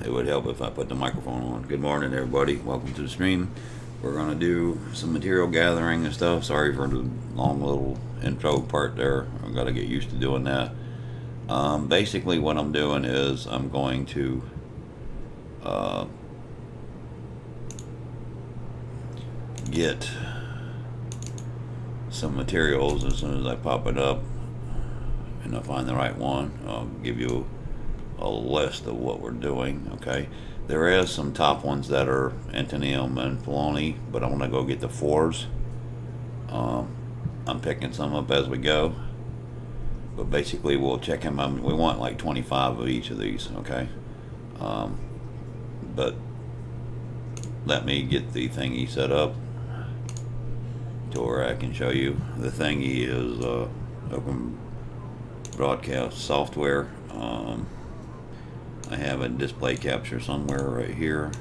it would help if I put the microphone on. Good morning, everybody. Welcome to the stream. We're going to do some material gathering and stuff. Sorry for the long little intro part there. I've got to get used to doing that. Basically what I'm doing is I'm going to get some materials as soon as I pop it up and I find the right one. I'll give you a list of what we're doing. Okay, there is some top ones that are Antonium and Poloni, but I want to go get the 4s. I'm picking some up as we go, but basically we'll check them out. We want like 25 of each of these. Okay, but let me get the thingy set up to where I can show you. The thingy is open broadcast software. I have a display capture somewhere right here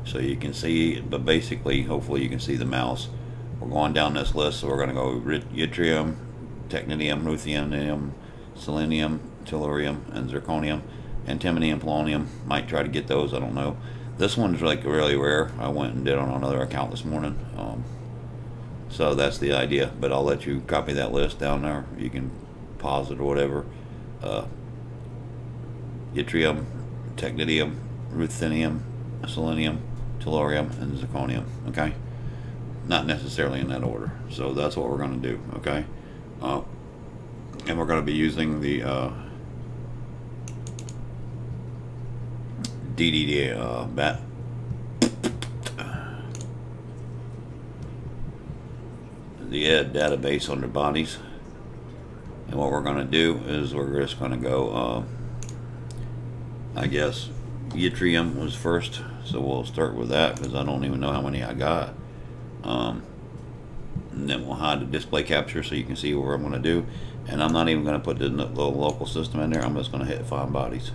so you can see, but basically hopefully you can see the mouse. We're going down this list, so we're going to go yttrium, technetium, ruthenium, selenium, tellurium, and zirconium, antimony, polonium. Might try to get those, I don't know. This one's like really rare. I went and did on another account this morning. So that's the idea, but I'll let you copy that list down there. You can pause it or whatever. Yttrium, technetium, ruthenium, selenium, tellurium, and zirconium. Okay, not necessarily in that order. So that's what we're going to do. Okay, and we're going to be using the DDD the ED database on their bodies. And what we're going to do is we're just going to go, I guess yttrium was first, so we'll start with that because I don't even know how many I got. And then we'll hide the display capture so you can see what I'm going to do. And I'm not even going to put the little local system in there. I'm just going to hit find bodies.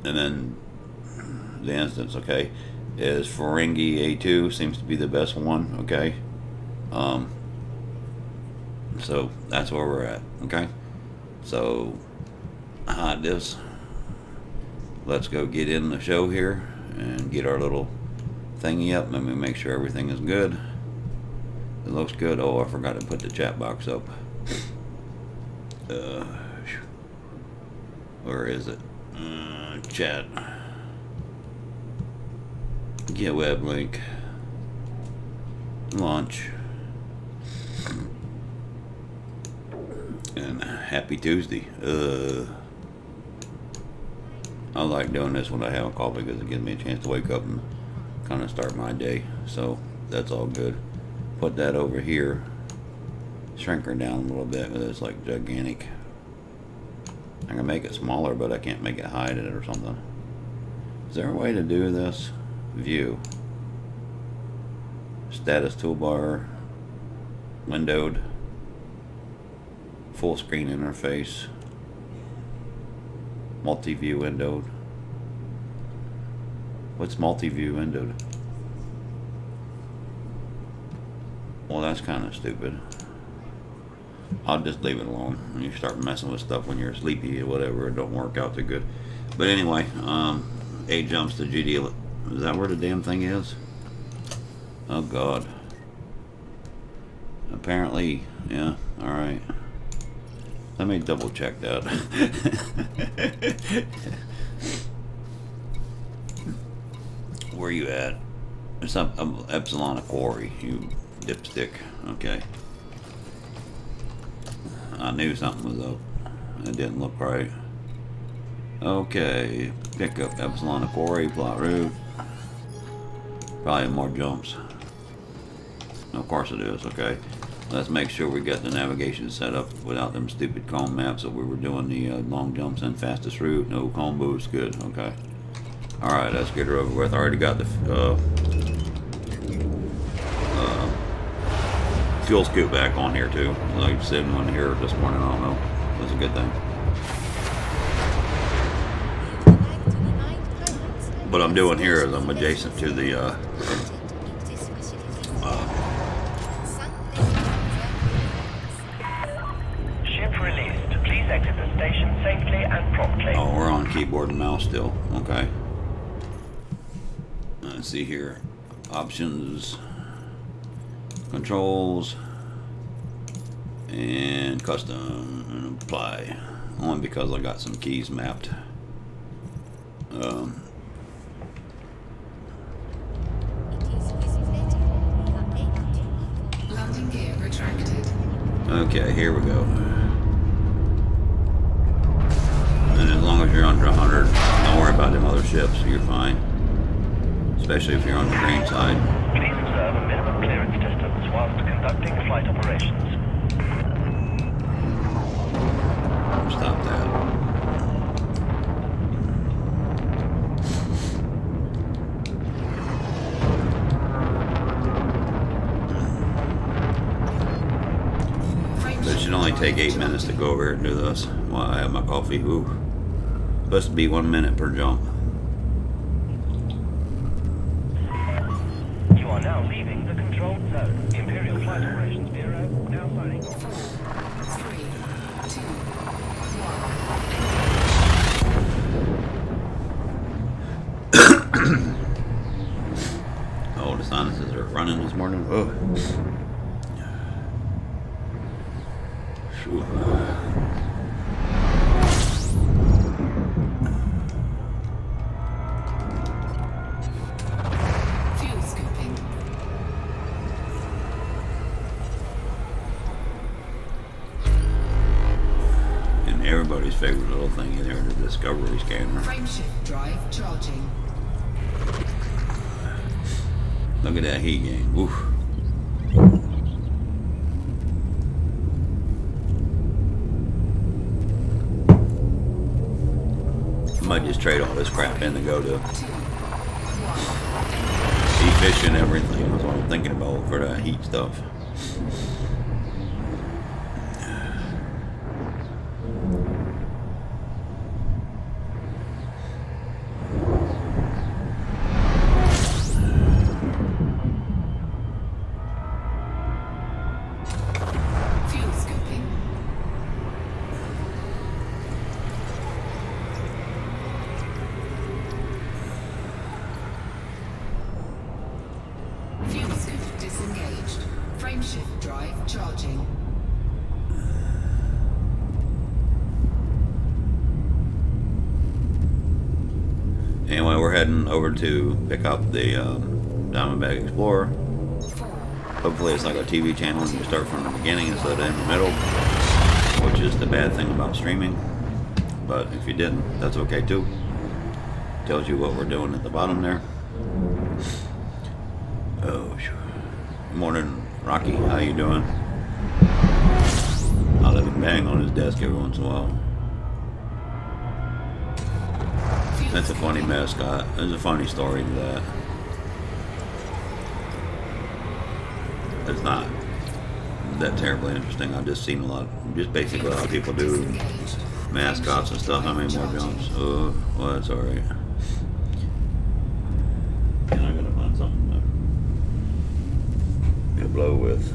And then the instance, okay, is Ferengi A2 seems to be the best one. Okay, so that's where we're at. Okay, so hide this. Let's go get in the show here and get our little thingy up. Let me make sure everything is good. It looks good. Oh, I forgot to put the chat box up. Where is it? Chat. Get web link. Launch. And happy Tuesday. I like doing this when I have a coffee because it gives me a chance to wake up and kind of start my day. So that's all good. Put that over here. Shrink her down a little bit because it's like gigantic. I can make it smaller, but I can't make it hide it or something. Is there a way to do this? View. Status toolbar. Windowed. Full screen interface. Multi-view windowed. What's multi-view windowed? Well, that's kind of stupid. I'll just leave it alone. When you start messing with stuff when you're sleepy or whatever, it don't work out too good. But anyway, A jumps to GD. Is that where the damn thing is? Oh God. Apparently, yeah. All right. Let me double check that. Where you at? It's up Epsilon a quarry, you dipstick. Okay. I knew something was up. It didn't look right. Okay. Pick up Epsilon a quarry, plot route. Probably more jumps. Of course it is. Okay. Let's make sure we got the navigation set up without them stupid cone maps that we were doing the long jumps and fastest route. No cone boost. Good. Okay. Alright, let's get her over with. I already got the fuel scoop back on here too. Like sitting one here this morning. I don't know. That's a good thing. What I'm doing here is I'm adjacent to the station safely and promptly. Oh, we're on keyboard and mouse still. Okay. Let's see here. Options, controls, and custom, and apply. Only because I got some keys mapped. Landing gear retracted. Okay, here we go. And as long as you're under 100, don't worry about them other ships, you're fine. Especially if you're on the green side. Please observe a minimum clearance distance whilst conducting flight operations. Stop that. But it should only take 8 minutes to go over here and do this while I have my coffee. Ooh. Supposed to be 1 minute per jump. You are now leaving the controlled zone. Imperial Flight Operations Bureau now signing off. 4, 3, 2, 1. Oh, the sinuses are running this morning. Oh. Phew. Fuel scooping. And everybody's favorite little thing in there, the Discovery scanner. Frameshift drive charging. Look at that heat gain. Oof. Might just trade all this crap in to go to efficient everything. That's what I'm thinking about for that heat stuff. Fuel scooping. Fuel scoop disengaged. Frameshift drive charging. Anyway, we're heading over to pick up the Diamondback Explorer. 4, Hopefully it's like a TV channel and you start from the beginning instead of in the middle, which is the bad thing about streaming. But if you didn't, that's okay too. Tells you what we're doing at the bottom there. Oh, sure. Good morning, Rocky. How you doing? I'll let him bang on his desk every once in a while. That's a funny mascot. There's a funny story to that. It's not that terribly interesting. I've just seen a lot, just basically how people do mascots and stuff. How many more jumps? Oh, well, that's alright. And I gotta find something to blow with.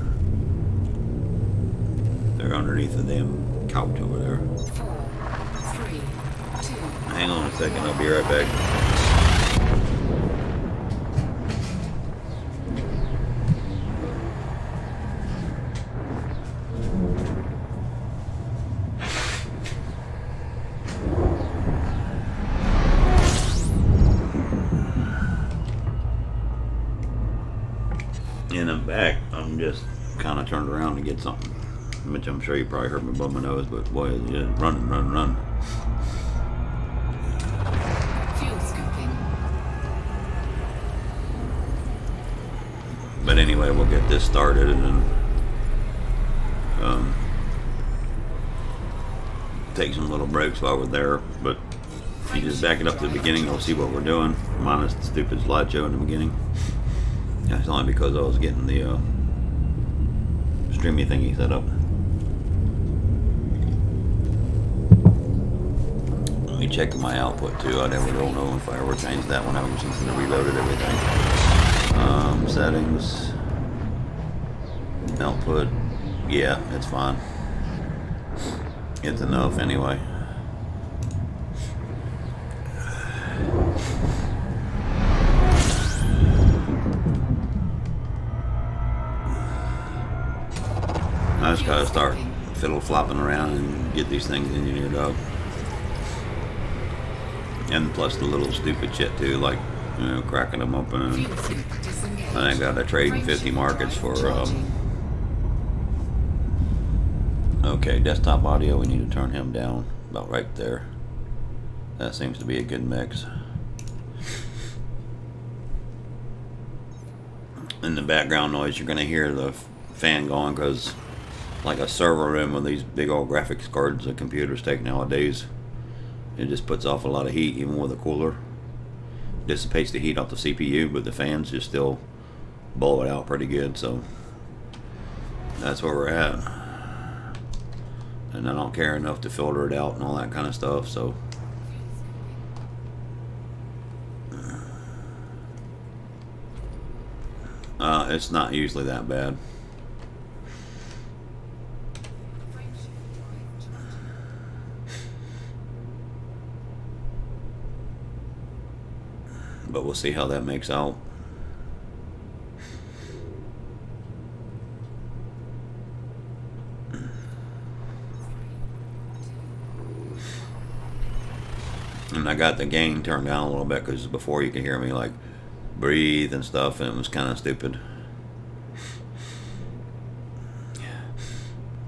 They're underneath the damn couch over there. 4, 3, 2. Hang on a second, I'll be right back. And I'm back. I'm just kind of turned around to get something, which I'm sure you probably heard me blow my nose, but boy, it's just run. Fuel scooping. But anyway, we'll get this started and then take some little breaks while we're there. But if you just back it up to the beginning, you'll see what we're doing, minus the stupid slideshow in the beginning. That's only because I was getting the streamy thingy set up. Let me check my output too. I never don't know if I ever changed that one ever since I reloaded everything. Settings, output, yeah, it's fine. It's enough anyway. just gotta start fiddle flopping around and get these things engineered up. And plus the little stupid shit too, like, you know, cracking them open. And I gotta trade in 50 markets for, okay, desktop audio, we need to turn him down about right there. That seems to be a good mix. In the background noise, you're gonna hear the fan going, because like a server room with these big old graphics cards that computers take nowadays, it just puts off a lot of heat even with a cooler. Dissipates the heat off the CPU, but the fans just still blow it out pretty good. So that's where we're at, and I don't care enough to filter it out and all that kind of stuff. So it's not usually that bad. But we'll see how that makes out. And I got the gain turned down a little bit, because before you could hear me like breathe and stuff, and it was kind of stupid.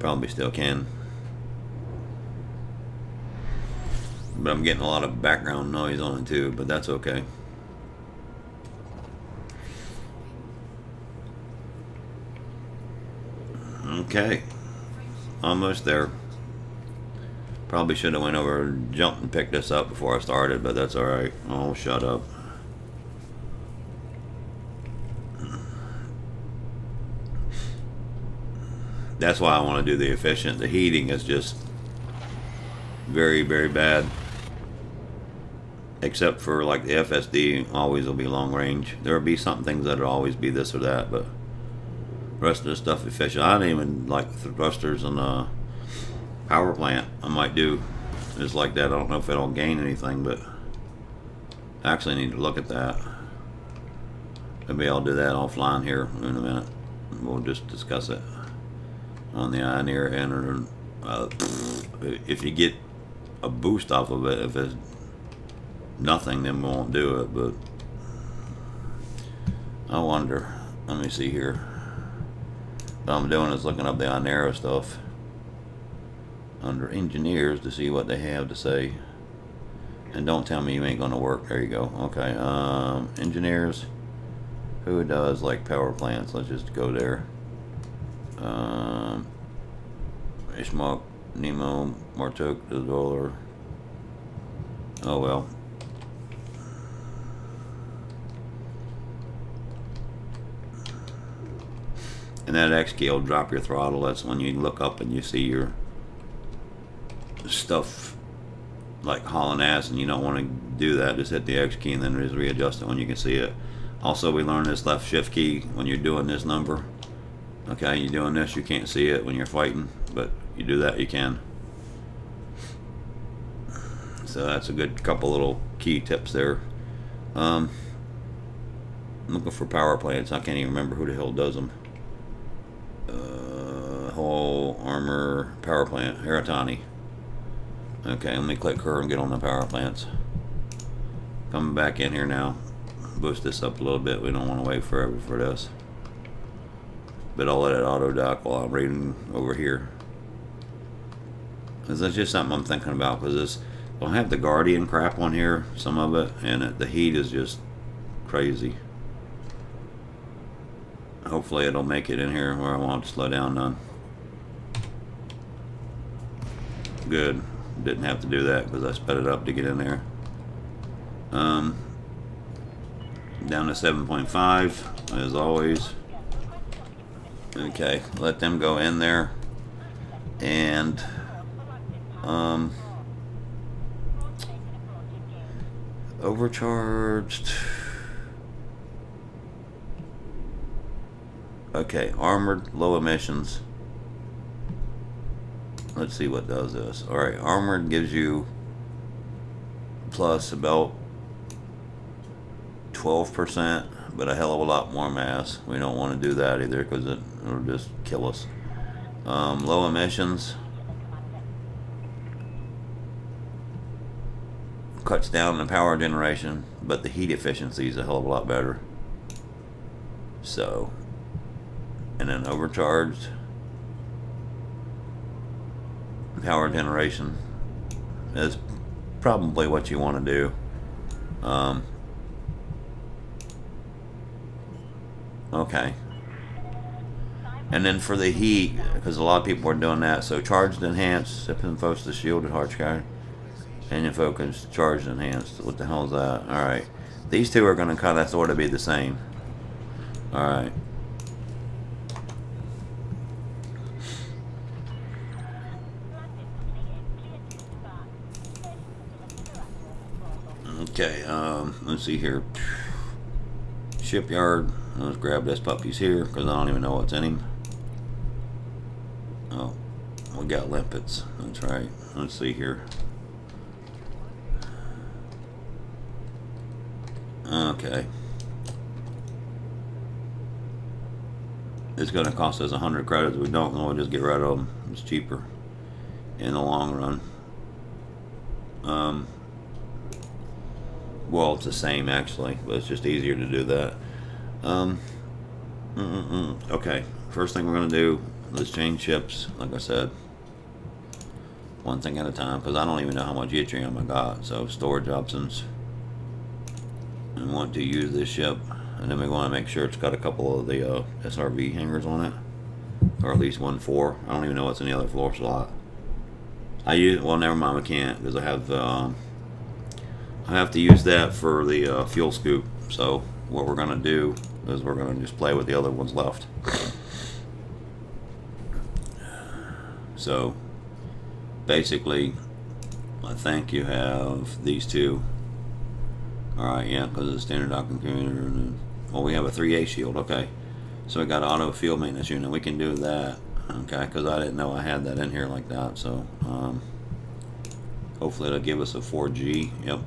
Probably still can. But I'm getting a lot of background noise on it too, but that's okay. Okay, almost there. Probably should have went over and jumped and picked this up before I started, but that's alright. Oh, shut up. That's why I want to do the efficient. The heating is just very, very bad. Except for like the FSD always will be long range. There will be some things that'll always be this or that, but the rest of the stuff efficient. I don't even like thrusters and power plant. I might do just like that. I don't know if it'll gain anything, but I actually need to look at that. Maybe I'll do that offline here in a minute. We'll just discuss it on the Ioneer end. If you get a boost off of it, if it's nothing, then we won't do it. But I wonder. Let me see here. What I'm doing is looking up the Ioneer stuff under engineers to see what they have to say. And don't tell me you ain't gonna work. There you go. Okay. Engineers. Who does like power plants? Let's just go there. Ishmael, Nemo, Martok, the dollar. Oh well. And that X key will drop your throttle. That's when you look up and you see your stuff like hauling ass, and you don't want to do that. Just hit the X key and then just readjust it when you can see it. Also, we learned this left shift key when you're doing this number. Okay, you're doing this, you can't see it when you're fighting, but you do that, you can. So that's a good couple little key tips there. I'm looking for power plants. I can't even remember who the hell does them. Hull, armor, power plant, Heratani. Okay, let me click her and get on the power plants. Coming back in here now. Boost this up a little bit. We don't want to wait forever for this. But I'll let it auto dock while I'm reading over here. Because that's just something I'm thinking about. Because this don't have the Guardian crap on here, some of it, and the heat is just crazy. Hopefully it'll make it in here where I won't slow down none. Good. Didn't have to do that because I sped it up to get in there. Down to 7.5 as always. Okay, let them go in there. And overcharged. Okay, armored, low emissions. Let's see what does this. Alright, armored gives you plus about 12%, but a hell of a lot more mass. We don't want to do that either because it'll just kill us. Low emissions. Cuts down the power generation, but the heat efficiency is a hell of a lot better. So, and then overcharged power generation is probably what you want to do. Okay. And then for the heat, because a lot of people are doing that, so charged, enhanced, sip and focus the shielded hard sky. Engine focus, charged, enhanced. What the hell is that? Alright. These two are going to kind of sort of be the same. Alright. Okay, let's see here. Shipyard. Let's grab this puppy's here, because I don't even know what's in him. Oh, we got limpets. That's right. Let's see here. Okay. It's going to cost us 100 credits. We don't know. We'll just get rid of them. It's cheaper in the long run. Well, it's the same actually, but it's just easier to do that. Okay. First thing we're going to do, let's change ships. Like I said, one thing at a time, because I don't even know how much yttrium I got. So storage options. And want to use this ship, and then we want to make sure it's got a couple of the SRV hangars on it, or at least 1 4. I don't even know what's in the other floor slot. Well, never mind, we can't, because I have to use that for the fuel scoop. So what we're gonna do is we're gonna just play with the other ones left. So basically, I think you have these two. Alright, yeah, because of the standard docking computer. Well, we have a 3A shield, okay. So we got auto field maintenance unit. We can do that, okay, because I didn't know I had that in here like that. So, hopefully it'll give us a 4G. Yep.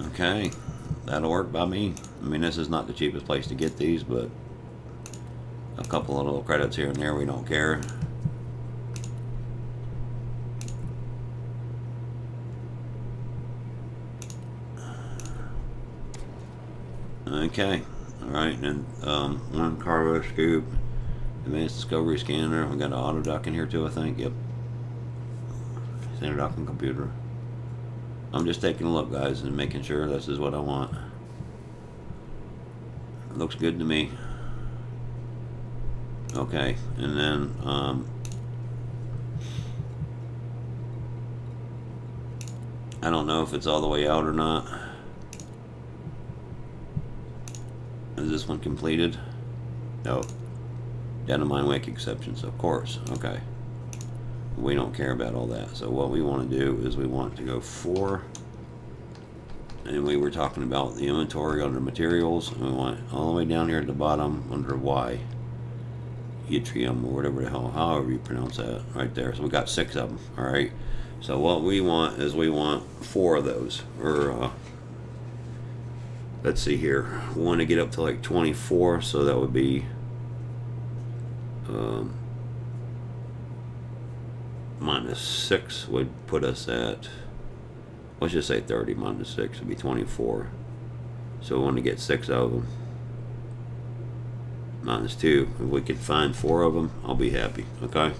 Okay, that'll work by me. I mean, this is not the cheapest place to get these, but a couple of little credits here and there, we don't care. Okay, alright, and one cargo scoop, advanced discovery scanner. We got an auto dock in here too, I think. Yep, standard docking computer. I'm just taking a look, guys, and making sure this is what I want. It looks good to me. Okay, and then I don't know if it's all the way out or not. Is this one completed? No. Data mine wake exceptions, of course. Okay. We don't care about all that. So what we want to do is we want to go 4. And we were talking about the inventory under materials. And we want all the way down here at the bottom under Y. Yttrium or whatever the hell, however you pronounce that, right there. So we got 6 of them. Alright. So what we want is we want 4 of those. Or let's see here. We want to get up to like 24, so that would be -6 would put us at, let's just say 30 minus 6 would be 24. So we want to get 6 of them. -2. If we could find 4 of them, I'll be happy. Okay.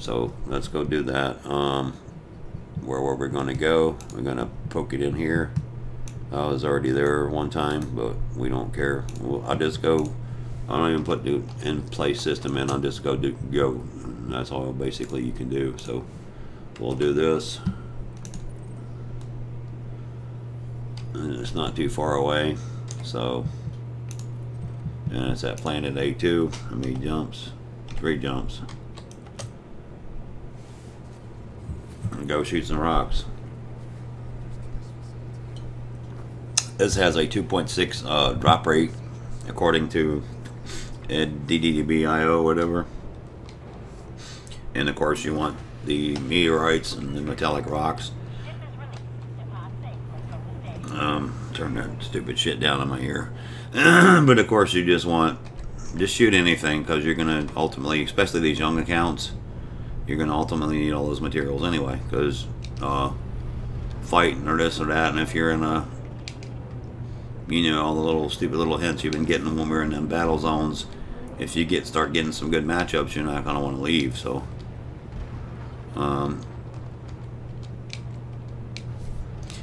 So let's go do that. Where we're going to go, we're going to poke it in here. I was already there one time, but we don't care. I'll just go. I don't even put the in-place system in. I'll just go. That's all basically you can do. So we'll do this. And it's not too far away. So, and it's at planet A2. How many jumps? 3 jumps. And go shoot some rocks. This has a 2.6 drop rate, according to DDBIO, whatever. And of course, you want the meteorites and the metallic rocks. Turn that stupid shit down in my ear. But of course, you just want just shoot anything, because you're going to ultimately, especially these young accounts, you're going to ultimately need all those materials anyway, because fighting or this or that, and if you're in a, you know, all the little stupid little hints you've been getting when we're in them battle zones, if you start getting some good matchups, you're not going to want to leave. So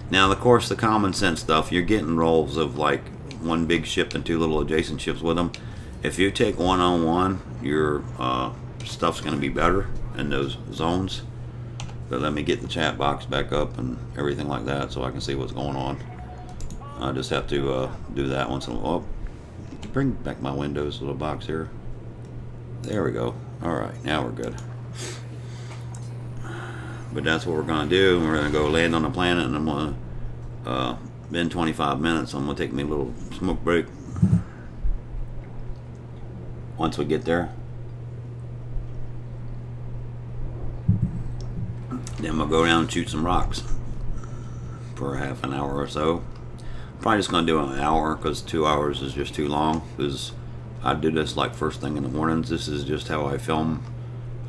now of course the common sense stuff, you're getting rolls of like one big ship and two little adjacent ships with them. If you take one-on-one, your stuff's going to be better in those zones. But let me get the chat box back up and everything like that so I can see what's going on. I just have to do that once in a while. Oh, bring back my Windows little box here. There we go. Alright, now we're good. But that's what we're going to do. We're going to go land on the planet, and I'm going to, in 25 minutes, I'm going to take me a little smoke break. Once we get there. Then we'll go down and shoot some rocks for a half an hour or so. Probably just going to do an hour, because 2 hours is just too long, because I do this like first thing in the mornings. This is just how I film,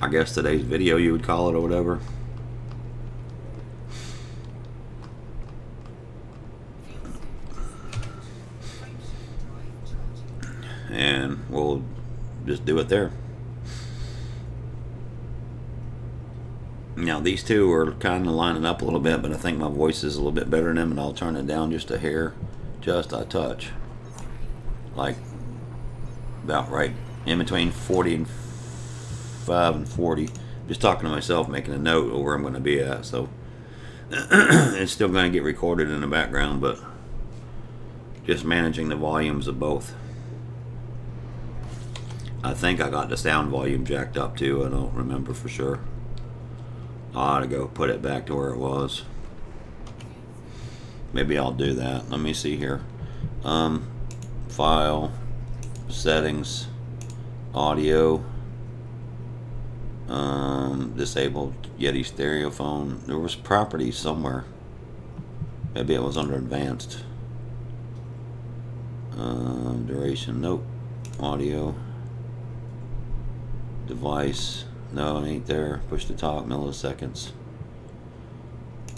I guess, today's video, you would call it, or whatever. And we'll just do it there. Now these two are kind of lining up a little bit, but I think my voice is a little bit better than them, and I'll turn it down just a hair, just a touch, like about right in between 45 and 40. Just talking to myself, making a note of where I'm going to be at. So it's still going to get recorded in the background, but just managing the volumes of both. I think I got the sound volume jacked up too. I don't remember for sure. I ought to go put it back to where it was. Maybe I'll do that. Let me see here. File, settings, audio, disabled Yeti stereo phone. There was properties somewhere. Maybe it was under advanced. Duration, nope. Audio, device. No, it ain't there. Push to talk, milliseconds.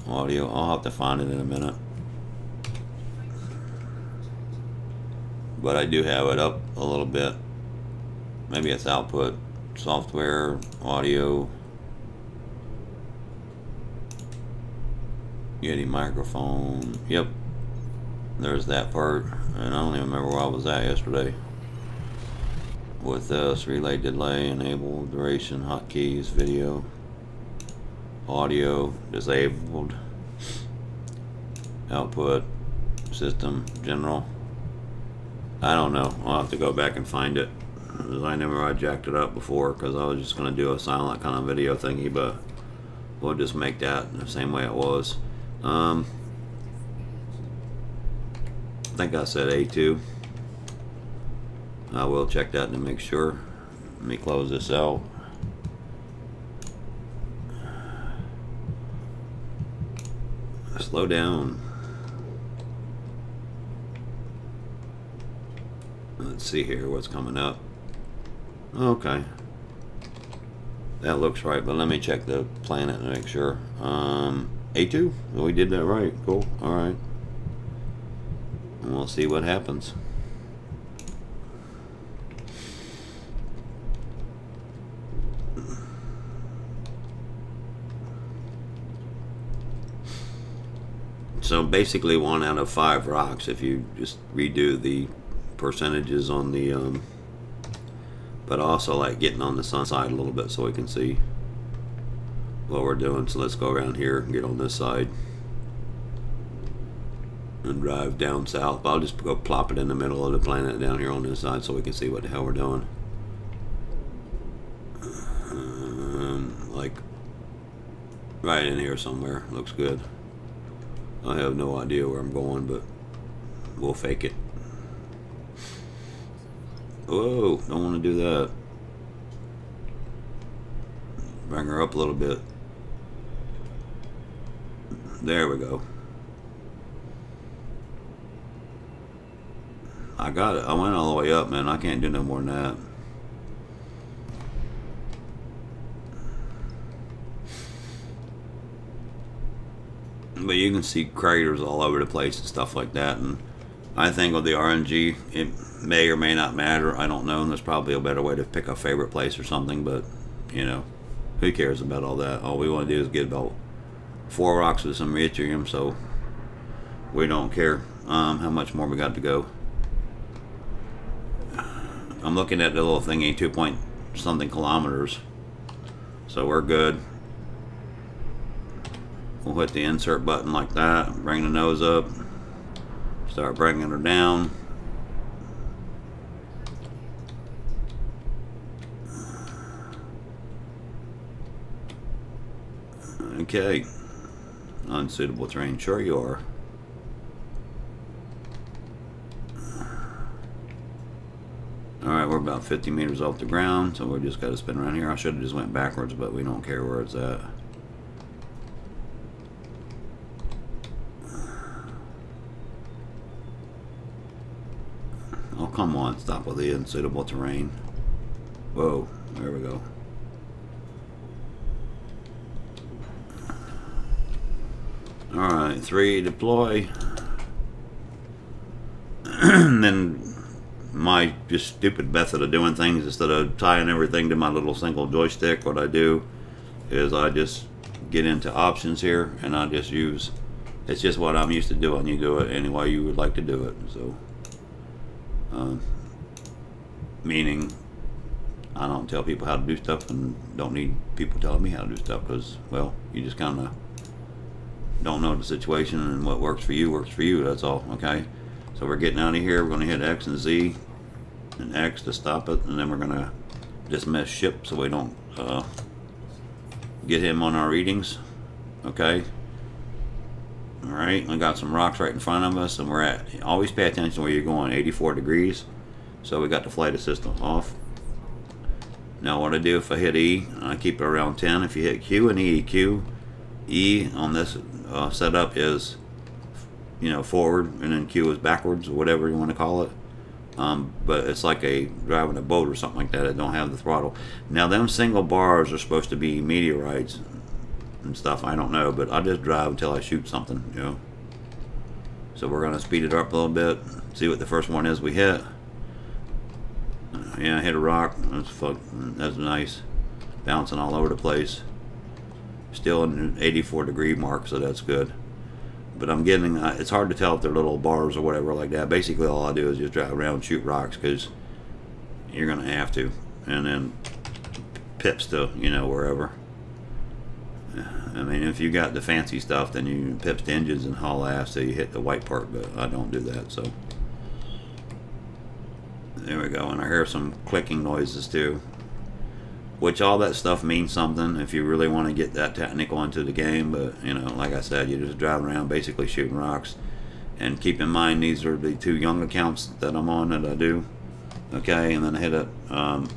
Audio, I'll have to find it in a minute. But I do have it up a little bit. Maybe it's output, software, audio, Yeti microphone. Yep, there's that part. And I don't even remember where I was at yesterday. With this, relay delay, enable, duration, hotkeys, video, audio, disabled, output, system, general. I don't know. I'll have to go back and find it. I jacked it up before, because I was just going to do a silent kind of video thingy, but we'll just make that the same way it was. I think I said A2. I will check that to make sure. Let me close this out. Slow down. Let's see here what's coming up. Okay. That looks right, but let me check the planet and make sure. A2? Well, we did that right. Cool. Alright. And we'll see what happens. So basically 1 out of 5 rocks if you just redo the percentages on the but also like getting on the sun side a little bit so we can see what we're doing. So let's go around here and get on this side and drive down south. I'll just go plop it in the middle of the planet down here on this side so we can see what the hell we're doing. Like right in here somewhere. Looks good. I have no idea where I'm going, but we'll fake it. Whoa, don't want to do that. Bring her up a little bit. There we go. I got it. I went all the way up, man. I can't do no more than that. But you can see craters all over the place and stuff like that. And I think with the RNG, it may or may not matter. I don't know. And there's probably a better way to pick a favorite place or something. But, you know, who cares about all that? All we want to do is get about 4 rocks with some yttrium, so we don't care how much more we got to go. I'm looking at the little thingy, 2 point something kilometers. So we're good. We'll hit the insert button like that, bring the nose up, start bringing her down. Okay, unsuitable terrain, sure you are. Alright, we're about 50 meters off the ground, so we just got to spin around here. I should have just went backwards, but we don't care where it's at. Oh, come on, stop with the unsuitable terrain. Whoa, there we go. Alright, 3, deploy. And then my just stupid method of doing things, instead of tying everything to my little single joystick, what I do is I just get into options here and I just use, it's just what I'm used to doing. You do it any way you would like to do it. So meaning I don't tell people how to do stuff and don't need people telling me how to do stuff, because, well, you just kind of don't know the situation, and what works for you, that's all. Okay, so we're getting out of here. We're going to hit X and Z and X to stop it, and then we're going to dismiss ship so we don't get him on our readings. Okay, alright, we got some rocks right in front of us, and we're at, always pay attention to where you're going, 84 degrees. So we got the flight assistant off. Now what I do, if I hit E, I keep it around 10. If you hit Q and E, E on this setup is, you know, forward, and then Q is backwards, or whatever you want to call it. But it's like driving a boat or something like that. It don't have the throttle. Now them single bars are supposed to be meteorites and stuff. I don't know, but I just drive until I shoot something, you know. So we're gonna speed it up a little bit, see what the first one is we hit. Yeah, I hit a rock. That's nice. Bouncing all over the place. Still in an 84 degree mark, so that's good. But I'm getting, it's hard to tell if they're little bars or whatever like that. Basically all I do is just drive around and shoot rocks, because you're going to have to. And then pips to, you know, wherever. I mean, if you got the fancy stuff, then you pips to engines and haul ass till you hit the white part, but I don't do that, so. There we go, and I hear some clicking noises too. Which all that stuff means something if you really want to get that technical into the game, but you know, like I said, you just drive around basically shooting rocks. And keep in mind, these are the 2 young accounts that I'm on that I do. Okay, and then I hit it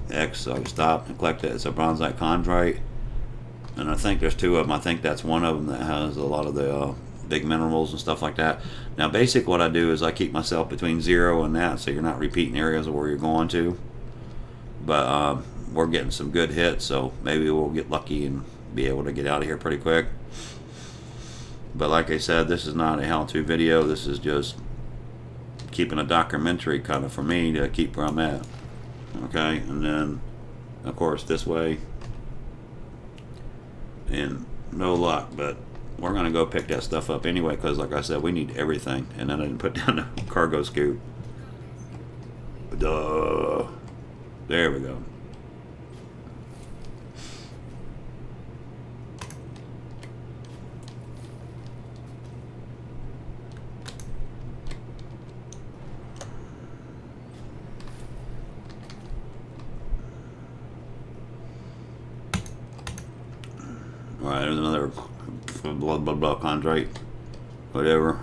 X, so I stop and collect it. It's a bronzite chondrite, and I think there's 2 of them. I think that's one of them that has a lot of the big minerals and stuff like that. Now basic what I do is I keep myself between 0 and that, so you're not repeating areas of where you're going to. But we're getting some good hits, so maybe we'll get lucky and be able to get out of here pretty quick. But like I said, this is not a how-to video. This is just keeping a documentary kind of for me to keep where I'm at. Okay, and then of course this way, and no luck, but we're gonna go pick that stuff up anyway, because like I said, we need everything. And then I didn't put down the cargo scoop. Duh. There we go. Alright, there's another blah blah blah chondrite, whatever.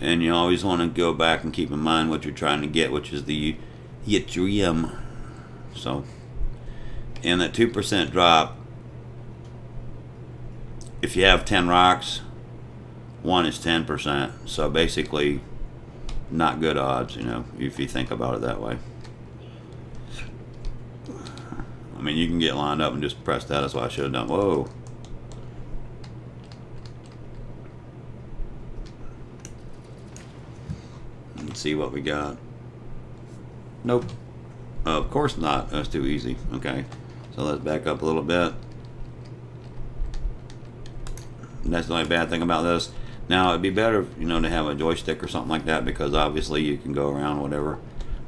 And you always want to go back and keep in mind what you're trying to get, which is the yttrium. So, and that 2% drop, if you have 10 rocks, 1 is 10%. So basically, not good odds, you know, if you think about it that way. I mean, you can get lined up and just press that. That's what I should have done. Whoa. Let's see what we got. Nope. Of course not. That's too easy. Okay. So let's back up a little bit. And that's the only bad thing about this. Now, it'd be better, you know, to have a joystick or something like that, because obviously you can go around whatever.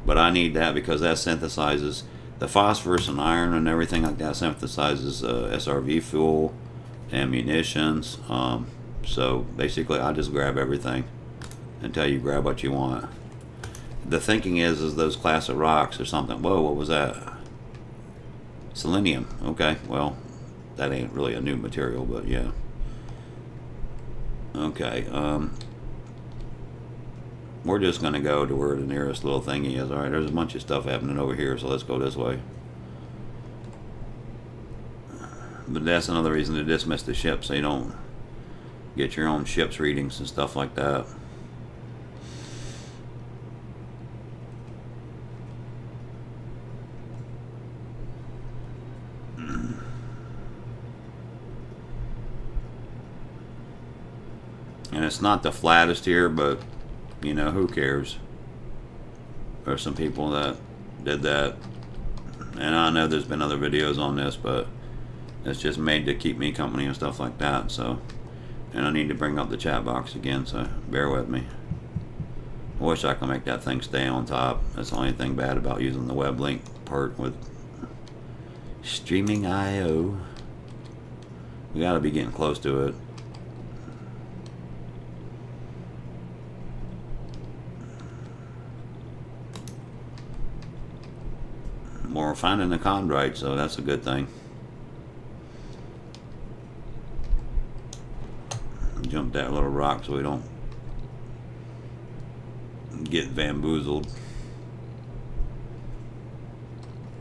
But I need that because that synthesizes the phosphorus and iron and everything like that. Synthesizes SRV fuel and munitions. So basically, I just grab everything until you grab what you want. The thinking is those class of rocks or something. Whoa, what was that? Selenium. Okay, well, that ain't really a new material, but yeah. Okay, we're just gonna go to where the nearest little thingy is. Alright, there's a bunch of stuff happening over here, so let's go this way. But that's another reason to dismiss the ship, so you don't get your own ship's readings and stuff like that. And it's not the flattest here, but you know, who cares? There's some people that did that, and I know there's been other videos on this, but it's just made to keep me company and stuff like that. So, and I need to bring up the chat box again, so bear with me. I wish I could make that thing stay on top. That's the only thing bad about using the web link part with streaming IO. We gotta be getting close to it. We're finding the chondrite, so that's a good thing. Jump that little rock so we don't get bamboozled.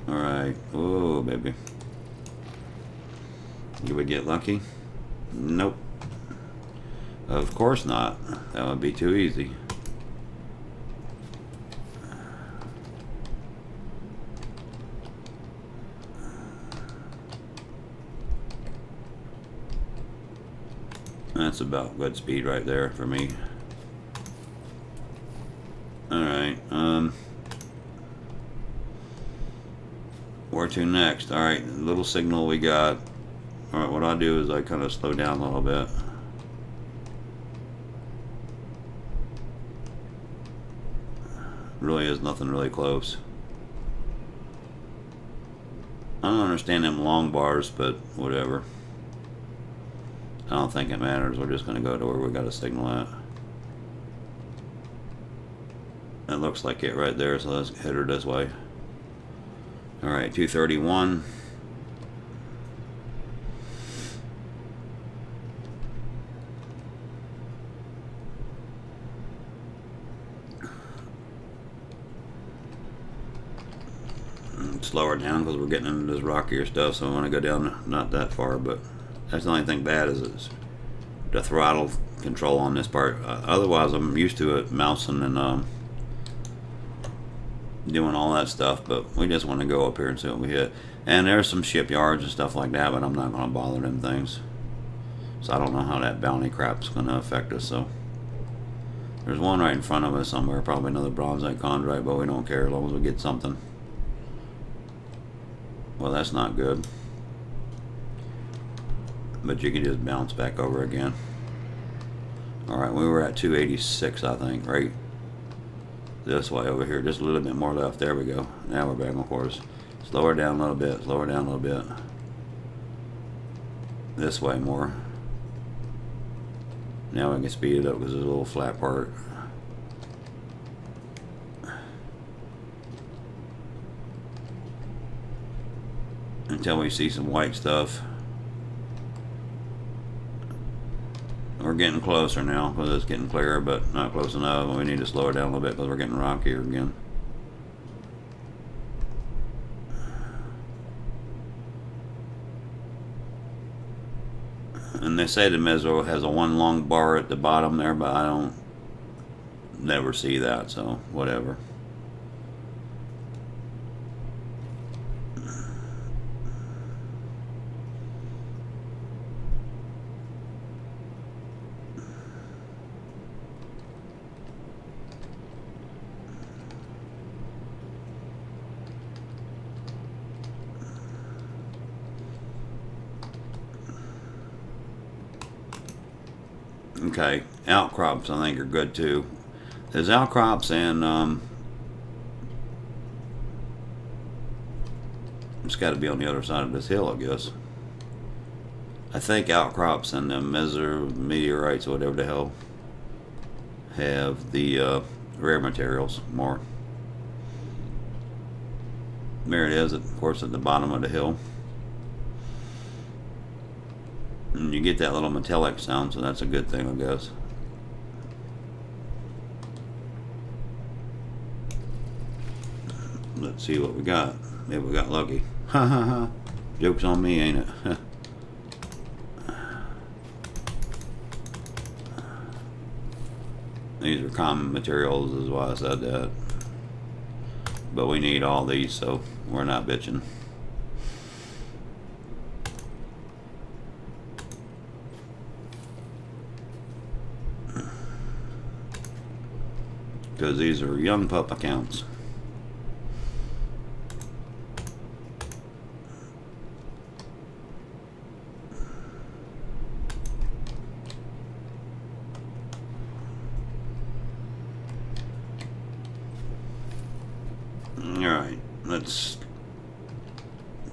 Alright. Oh, baby. Did we get lucky? Nope. Of course not. That would be too easy. That's about good speed right there for me. Alright, where to next? Alright, little signal we got. Alright, what I do is I kind of slow down a little bit. Really is nothing really close. I don't understand them long bars, but whatever. I don't think it matters. We're just going to go to where we got a signal at. That looks like it right there, so let's head her this way. Alright, 231. Slow her down because we're getting into this rockier stuff, so I want to go down not that far, but that's the only thing bad is the throttle control on this part. Otherwise, I'm used to it mousing and doing all that stuff, but we just want to go up here and see what we hit. And there's some shipyards and stuff like that, but I'm not going to bother them things. So I don't know how that bounty crap's going to affect us. So there's one right in front of us somewhere, probably another bronzite chondrite, but we don't care as long as we get something. Well, that's not good. But you can just bounce back over again. Alright, we were at 286, I think, right? This way over here. Just a little bit more left. There we go. Now we're back on course. Slow her down a little bit. Slow her down a little bit. This way more. Now we can speed it up because there's a little flat part. Until we see some white stuff. We're getting closer now because it's getting clearer, but not close enough. We need to slow it down a little bit because we're getting rockier again. And they say the Meso has a one long bar at the bottom there, but I don't never see that, so whatever. Okay, outcrops I think are good too. There's outcrops and it's got to be on the other side of this hill, I guess. I think outcrops and the meteorites or whatever the hell have the rare materials more. There it is, of course, at the bottom of the hill. And you get that little metallic sound, so that's a good thing, I guess. Let's see what we got. Maybe we got lucky. Ha ha ha. Joke's on me, ain't it? These are common materials, is why I said that. But we need all these, so we're not bitching. Because these are young pup accounts. Alright, let's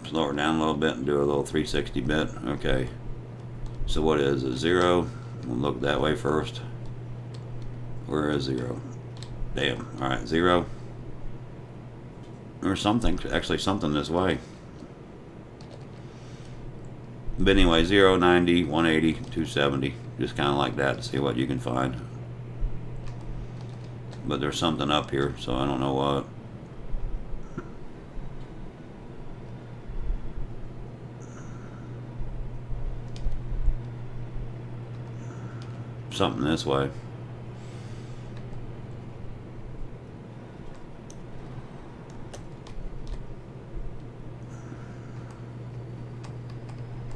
slow it down a little bit and do a little 360 bit. Okay, so what is it? 0? We'll look that way first. Where is 0? Damn. Alright, 0. Or something, actually something this way. But anyway, 0, 90, 180, 270. Just kind of like that to see what you can find. But there's something up here, so I don't know what. Something this way.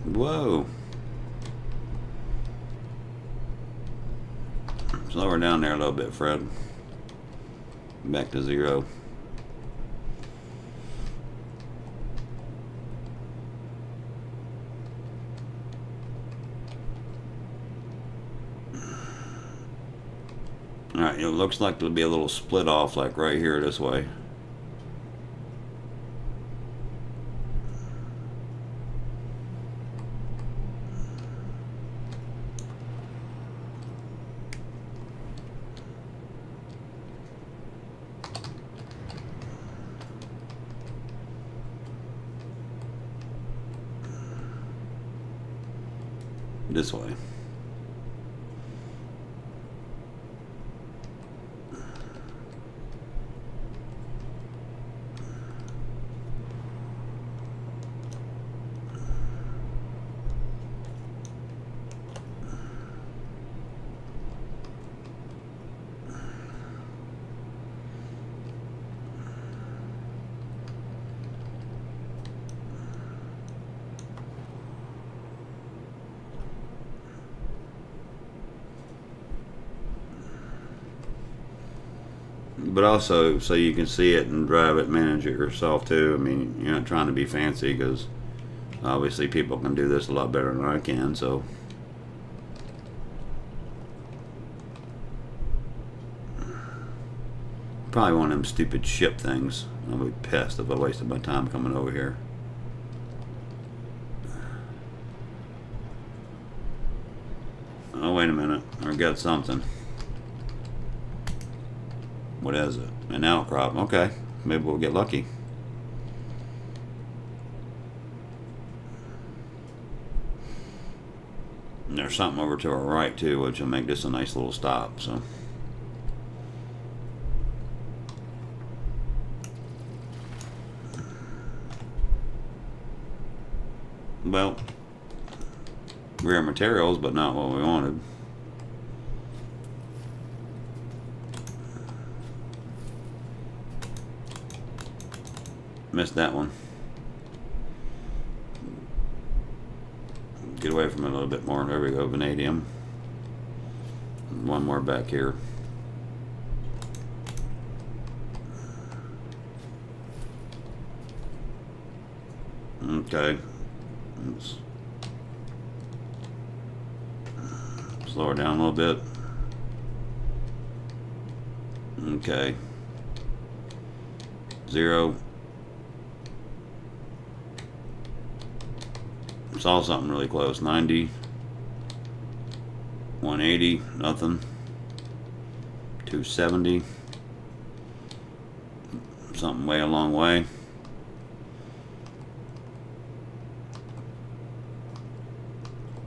Whoa. Slow her down there a little bit, Fred. Back to 0. Alright, it looks like there'll be a little split off like right here this way. This way. But also, so you can see it and drive it, manage it yourself too. I mean, you're not trying to be fancy, because obviously people can do this a lot better than I can, so. Probably one of them stupid ship things. I'll be pissed if I wasted my time coming over here. Oh, wait a minute. I got something. What is it? An outcrop. Okay. Maybe we'll get lucky. And there's something over to our right too, which will make this a nice little stop, so. Well, rare materials, but not what we wanted. Missed that one. Get away from it a little bit more. There we go, vanadium. One more back here. Okay. Let's slow her down a little bit. Okay. 0. Saw something really close. 90. 180. Nothing. 270. Something way a long way.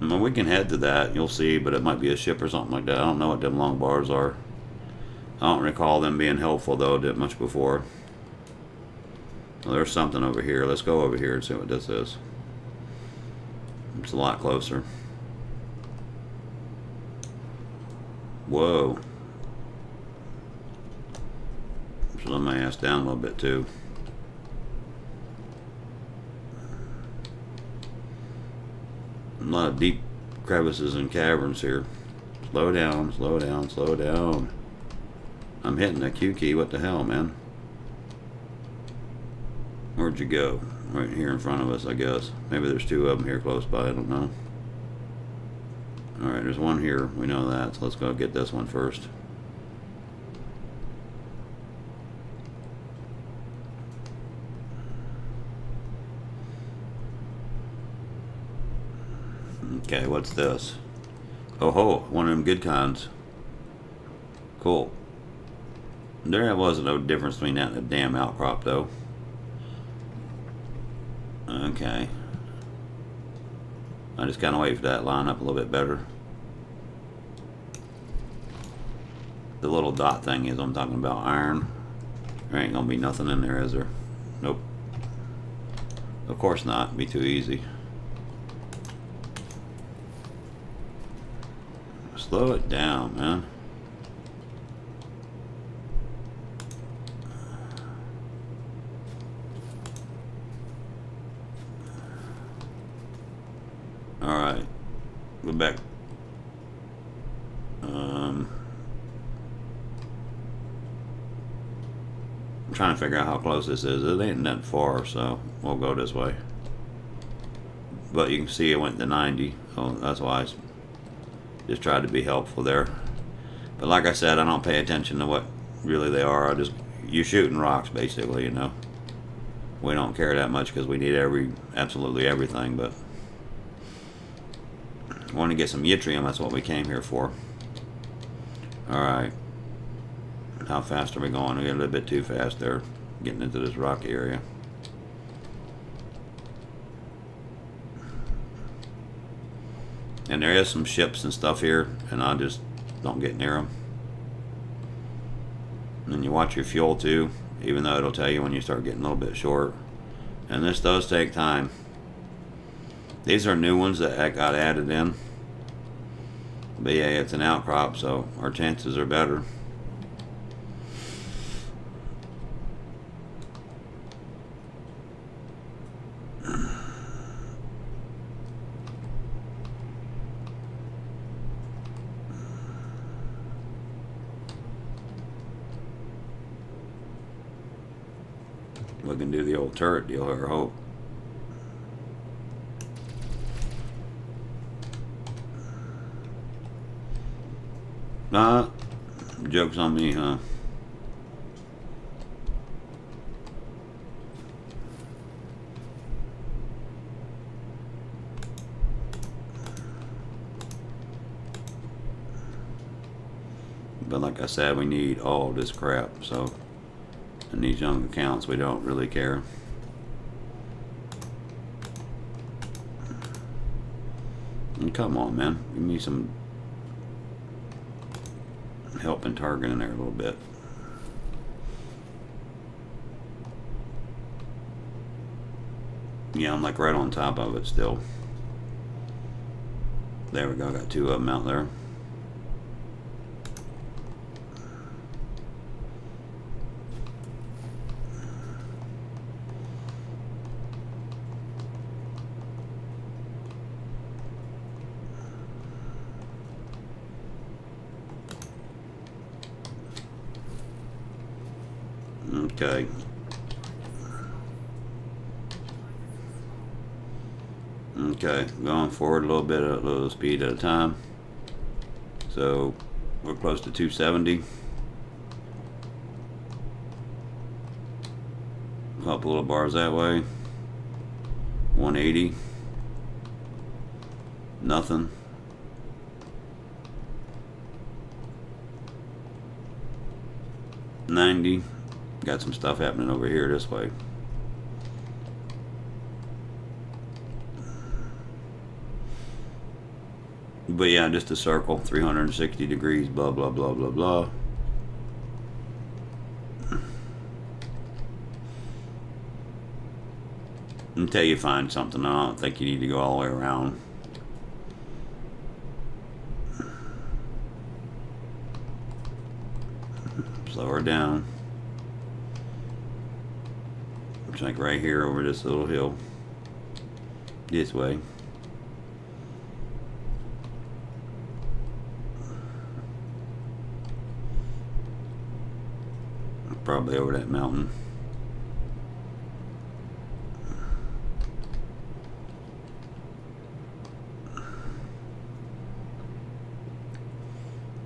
Well, we can head to that, you'll see, but it might be a ship or something like that. I don't know what them long bars are. I don't recall them being helpful, though, did much before. Well, there's something over here. Let's go over here and see what this is. It's a lot closer. Whoa. Slow my ass down a little bit, too. A lot of deep crevices and caverns here. Slow down, slow down, slow down. I'm hitting the Q key. What the hell, man? Where'd you go? Right here in front of us, I guess. Maybe there's two of them here close by. I don't know. Alright, there's one here. We know that. So let's go get this one first. Okay, what's this? Oh ho, one of them good kinds. Cool. There wasn't no difference between that and a damn outcrop, though. Okay. I just kind of wait for that to line up a little bit better. The little dot thing is I'm talking about iron. There ain't gonna be nothing in there, is there? Nope. Of course not. It'd be too easy. Slow it down, man. Alright. Go back. I'm trying to figure out how close this is. It ain't that far, so we'll go this way. But you can see it went to 90. Oh, that's why I just tried to be helpful there. But like I said, I don't pay attention to what really they are. You're shooting rocks, basically, you know. We don't care that much because we need absolutely everything, but I want to get some yttrium. That's what we came here for. Alright. How fast are we going? We got a little bit too fast there, getting into this rocky area. And there is some ships and stuff here, and I just don't get near them. And then you watch your fuel too, even though it'll tell you when you start getting a little bit short. And this does take time. These are new ones that got added in. But yeah, it's an outcrop, so our chances are better. We can do the old turret deal here, I hope. Nah, joke's on me, huh? But like I said, we need all this crap, so in these young accounts we don't really care. And come on, man, give me some help in targeting there a little bit. Yeah, I'm like right on top of it still. There we go, got two of them out there. Okay. Okay, going forward a little bit, a little speed at a time. So we're close to 270. Couple little bars that way. 180. Nothing. $90. Got some stuff happening over here this way. But yeah, just a circle, 360 degrees, blah, blah, blah, blah, blah. Until you find something, I don't think you need to go all the way around. Slow her down. It's like right here over this little hill. This way. Probably over that mountain.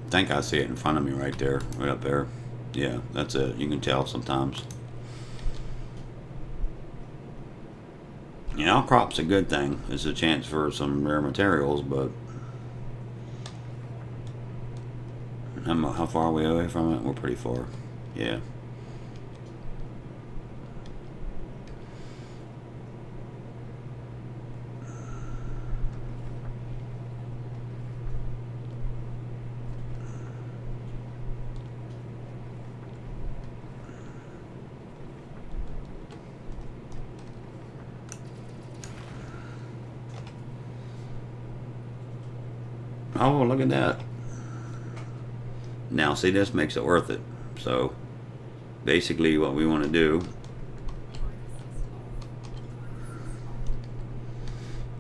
I think I see it in front of me right there, right up there. Yeah, that's it. You can tell sometimes. You know, crop's a good thing. It's a chance for some rare materials, but how far are we away from it? We're pretty far. Yeah. Oh, look at that. Now, see, this makes it worth it. So, basically what we want to do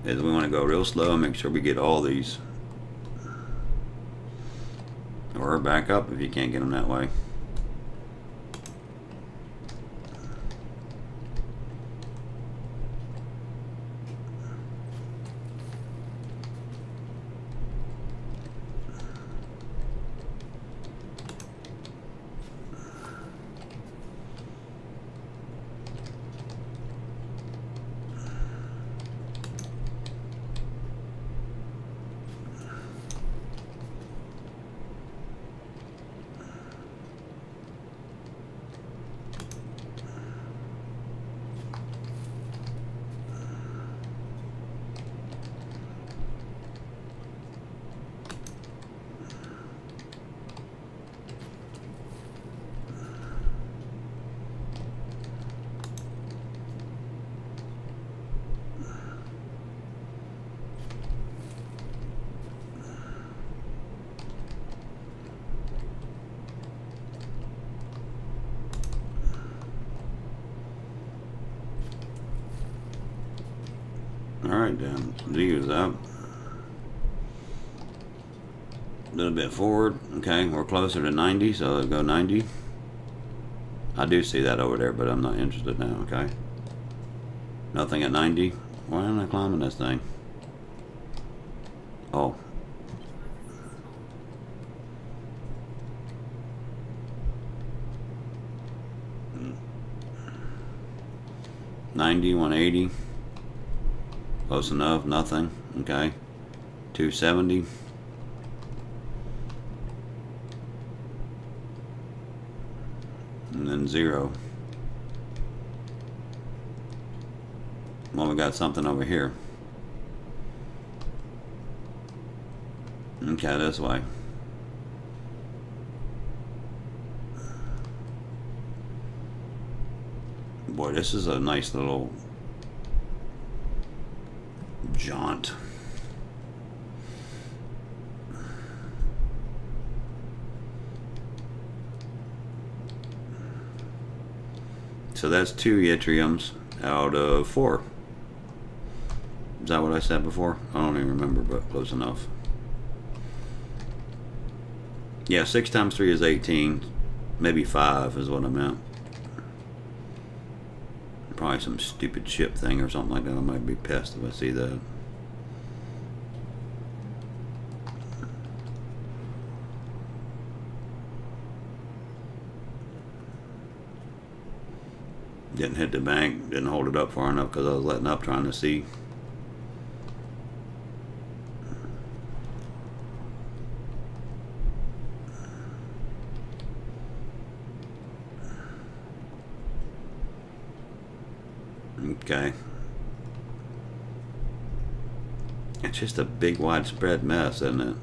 is we want to go real slow and make sure we get all these. Or back up if you can't get them that way. Alright then, Z is up. A little bit forward. Okay, we're closer to 90, so let's go 90. I do see that over there, but I'm not interested now, okay? Nothing at 90. Why am I climbing this thing? Oh. $90, 180. Close enough, nothing. Okay. 270. And then 0. Well, we got something over here. Okay, this way. Boy, this is a nice little jaunt. So that's 2 yttriums out of 4. Is that what I said before? I don't even remember, but close enough. Yeah, 6 times 3 is 18. Maybe 5 is what I meant. Probably some stupid ship thing or something like that. I might be pissed if I see that. Didn't hit the bank, didn't hold it up far enough because I was letting up trying to see. Okay. It's just a big widespread mess, isn't it?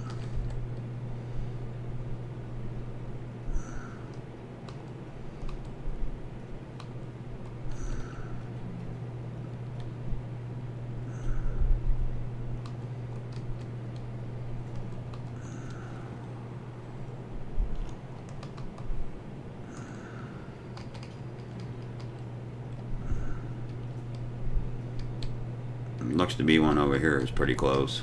Looks to be one over here is pretty close.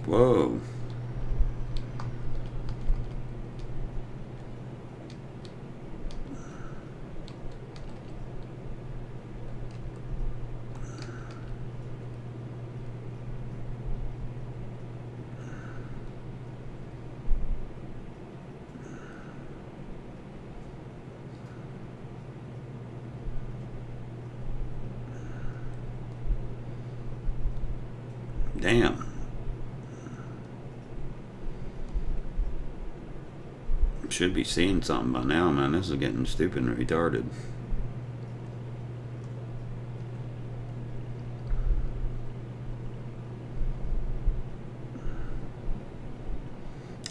Whoa. Damn. Should be seeing something by now, man. This is getting stupid and retarded.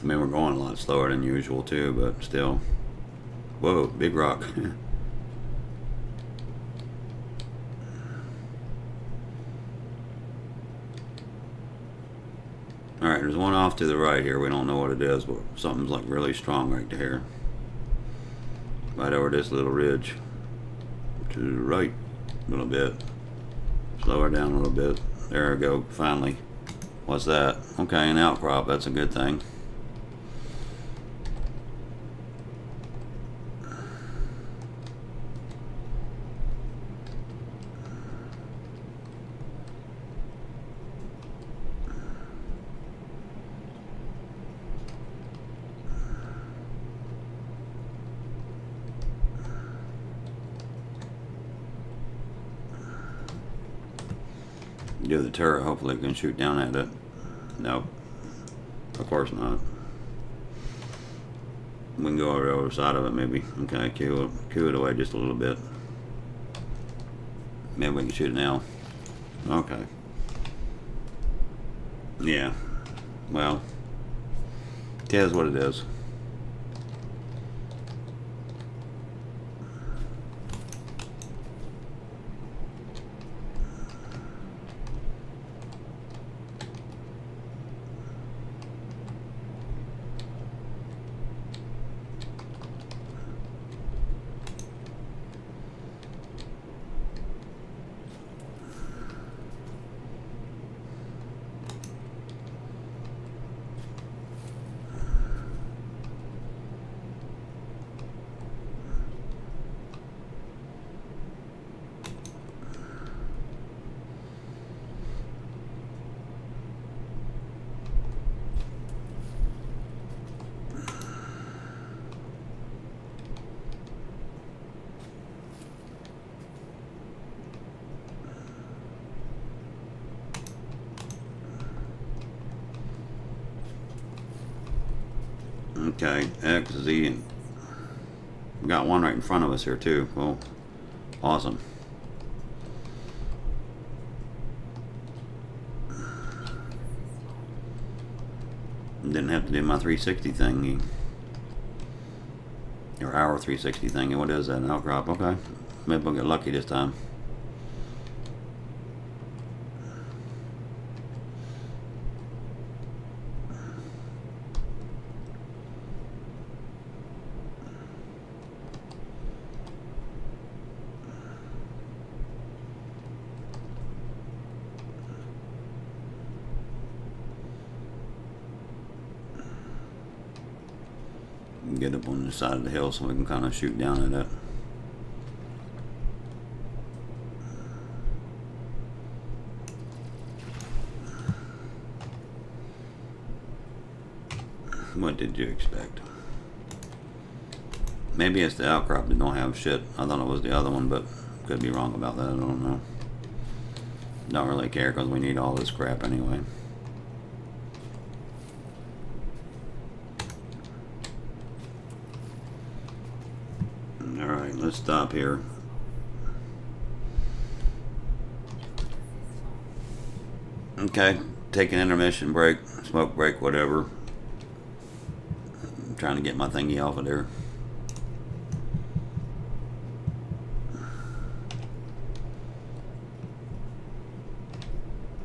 I mean, we're going a lot slower than usual too, but still. Whoa, big rock. Alright, there's one off to the right here. We don't know what it is, but something's like really strong right there. Right over this little ridge. To the right a little bit. Slow her down a little bit. There we go, finally. What's that? Okay, an outcrop. That's a good thing. Do the turret, hopefully it can shoot down at it. Nope. Of course not. We can go over the other side of it maybe. Okay, cue it away just a little bit. Maybe we can shoot it now. Okay. Yeah. Well, it is what it is. Okay, X, Z, and we got one right in front of us here too. Well, awesome. Didn't have to do my 360 thingy. Or our 360 thingy. What is that? An outcrop? Okay. Maybe we'll get lucky this time. get up on the side of the hill so we can kind of shoot down at it. What did you expect? Maybe it's the outcrop that don't have shit. I thought it was the other one, but could be wrong about that. I don't know. Don't really care because we need all this crap anyway. Alright, let's stop here. Okay, take an intermission break, smoke break, whatever. I'm trying to get my thingy off of there.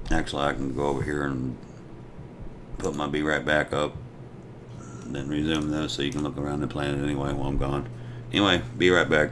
Actually, I can go over here and put my be right back up, and then resume this so you can look around the planet anyway while I'm gone. Anyway, be right back.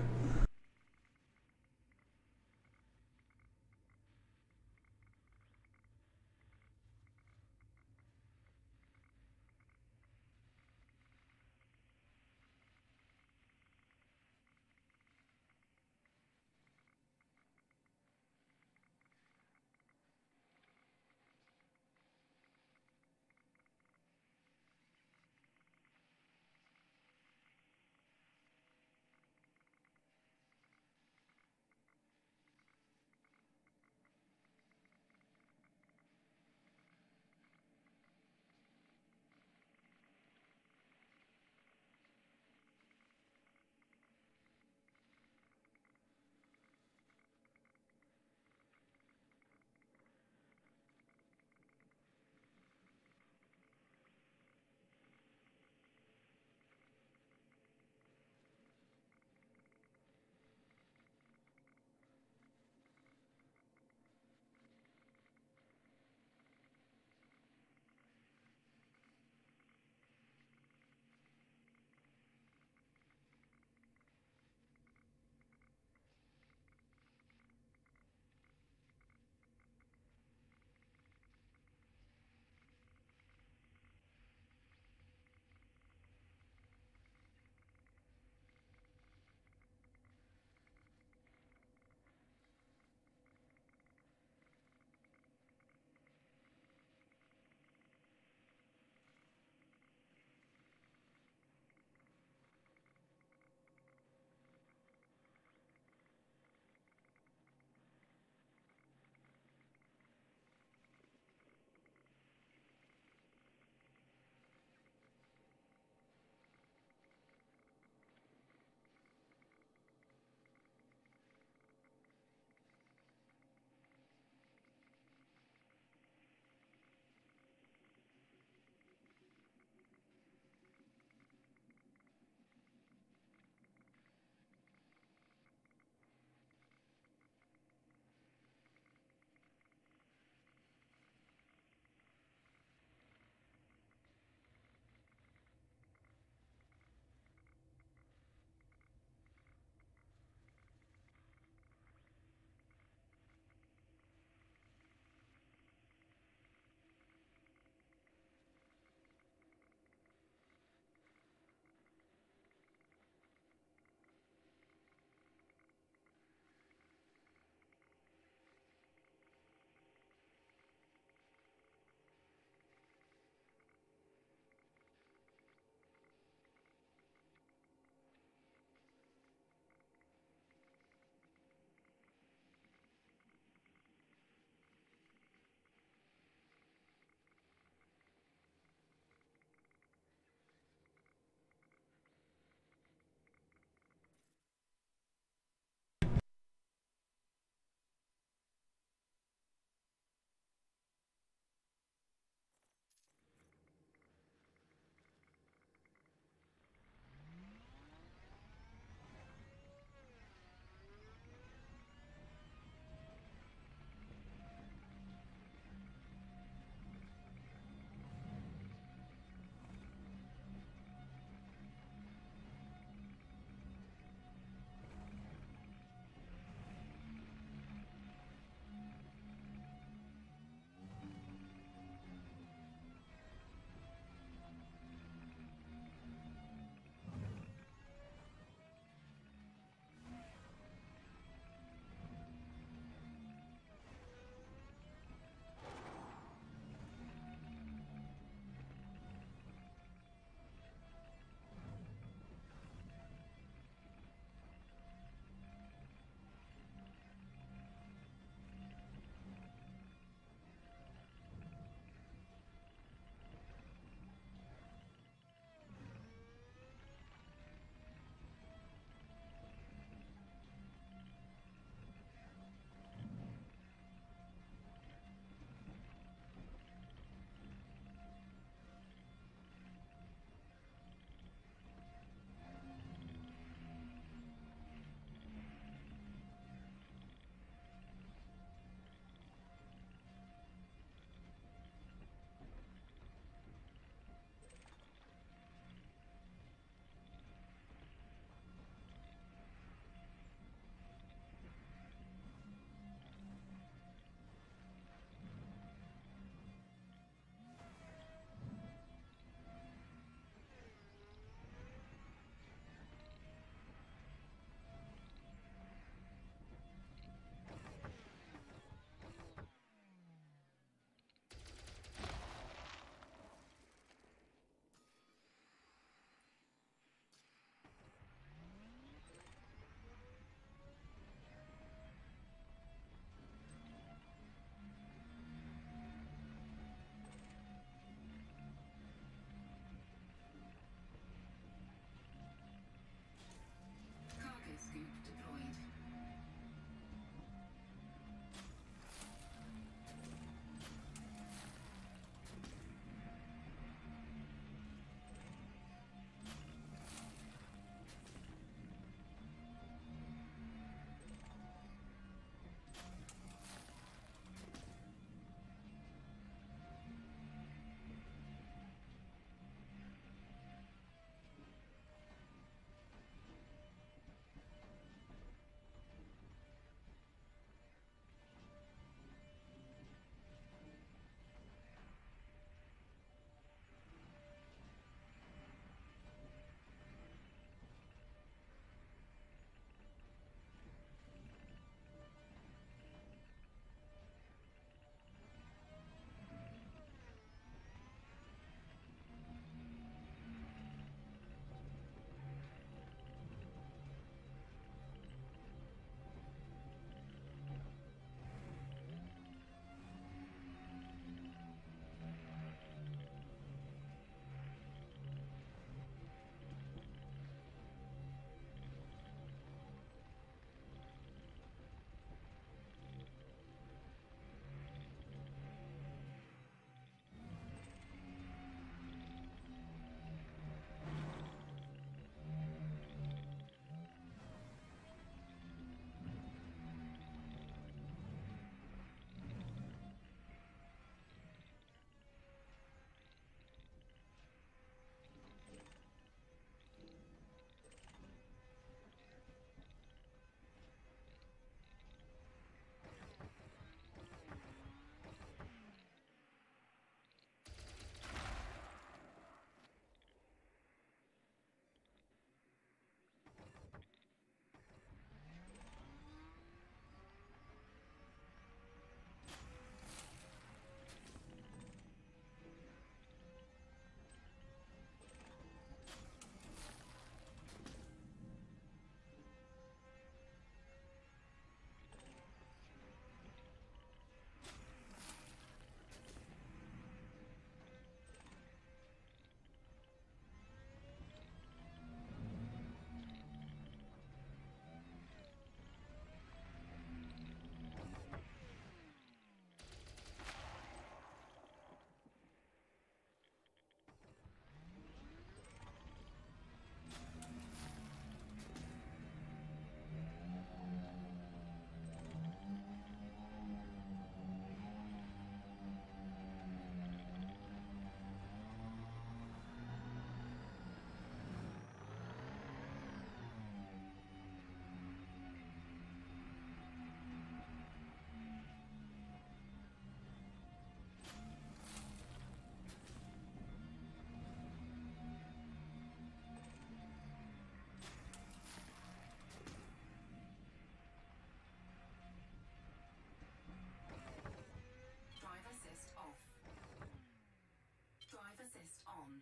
on.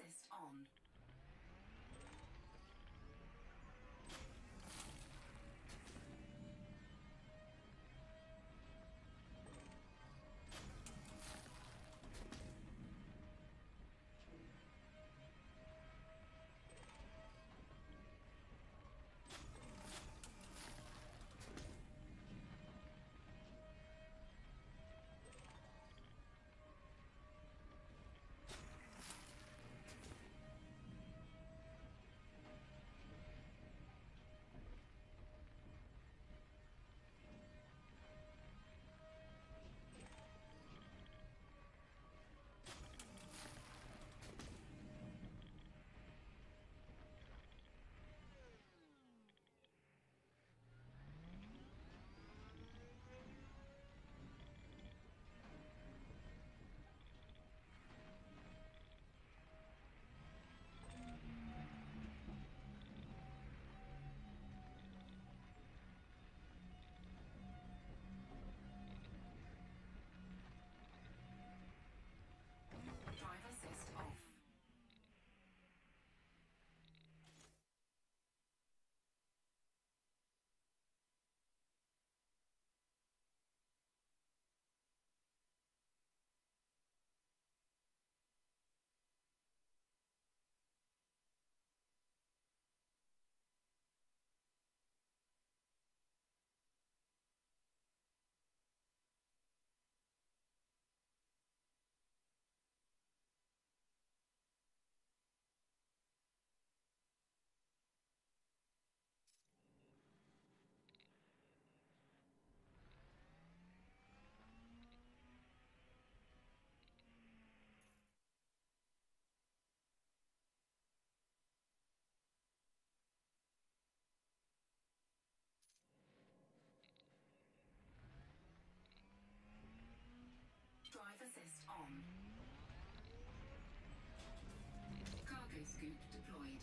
assist on. Drive assist off. Drive assist on. Cargo scoop deployed.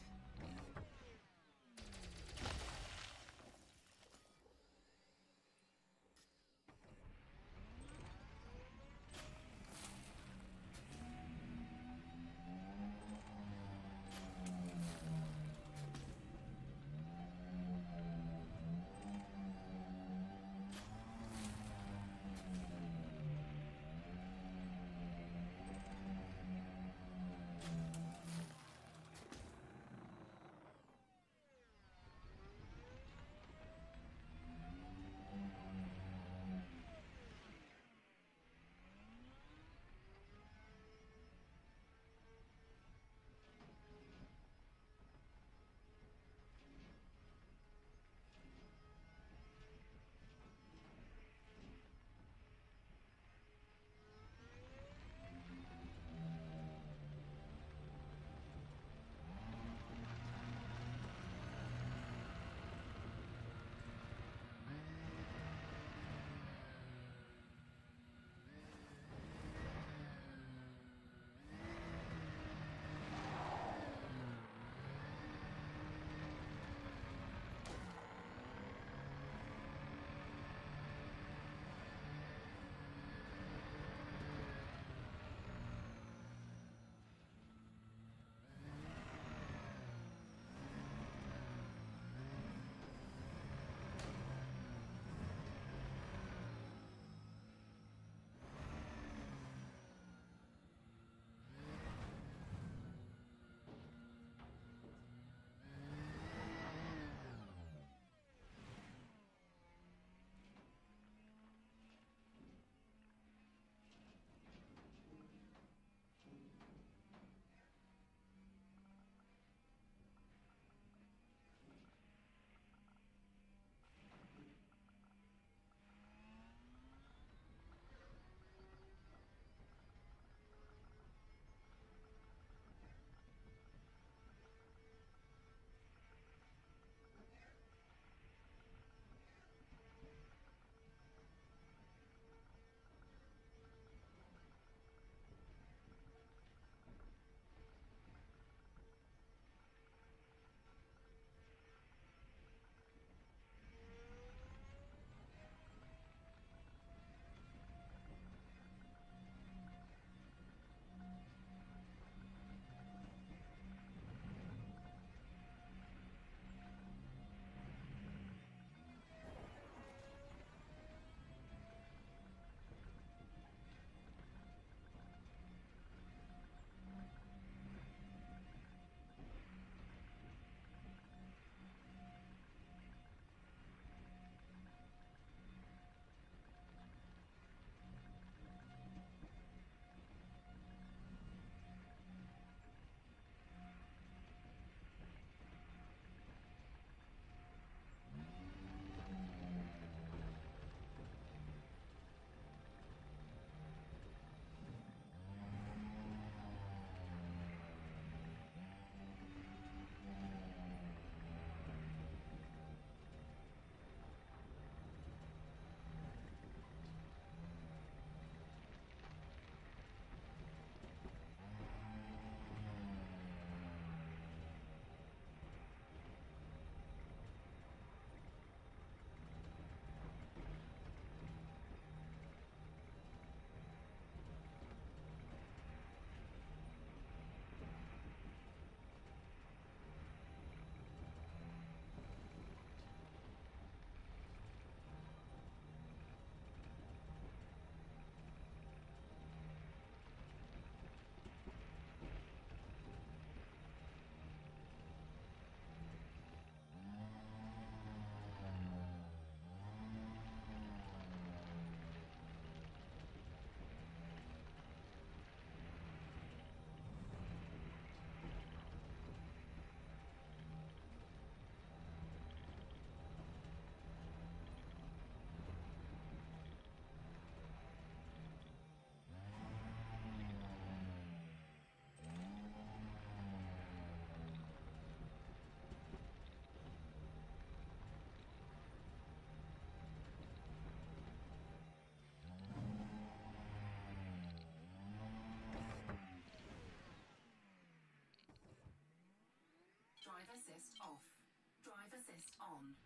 assist off. Drive assist on.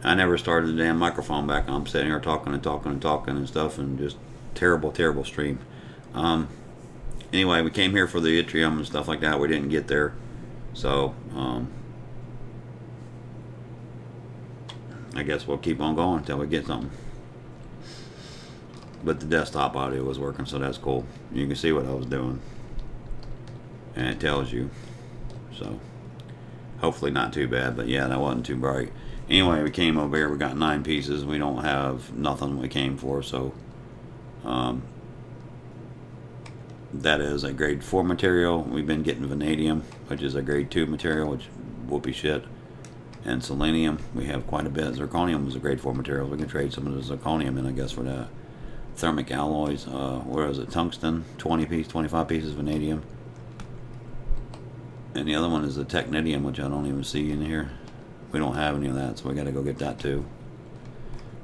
I never started the damn microphone back. I'm sitting here talking and talking and talking and stuff, and just terrible, terrible stream. Anyway, we came here for the yttrium and stuff like that. We didn't get there, so I guess we'll keep on going until we get something. But the desktop audio was working, so that's cool. You can see what I was doing, and it tells you. So hopefully not too bad, but yeah, that wasn't too bright. Anyway, we came over here. We got 9 pieces. We don't have nothing we came for, so that is a grade 4 material. We've been getting vanadium, which is a grade 2 material, which will be shit. And selenium, we have quite a bit. Zirconium was a grade 4 material. We can trade some of the zirconium in, I guess, for that. Thermic alloys, where is it? Tungsten, 25 pieces vanadium. And the other one is the technetium, which I don't even see in here. We don't have any of that, so we got to go get that too.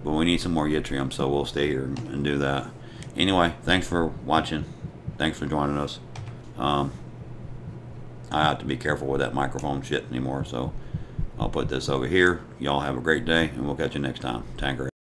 But we need some more yttrium, so we'll stay here and do that. Anyway, thanks for watching. Thanks for joining us. I have to be careful with that microphone shit anymore, so I'll put this over here. Y'all have a great day, and we'll catch you next time. Tanker.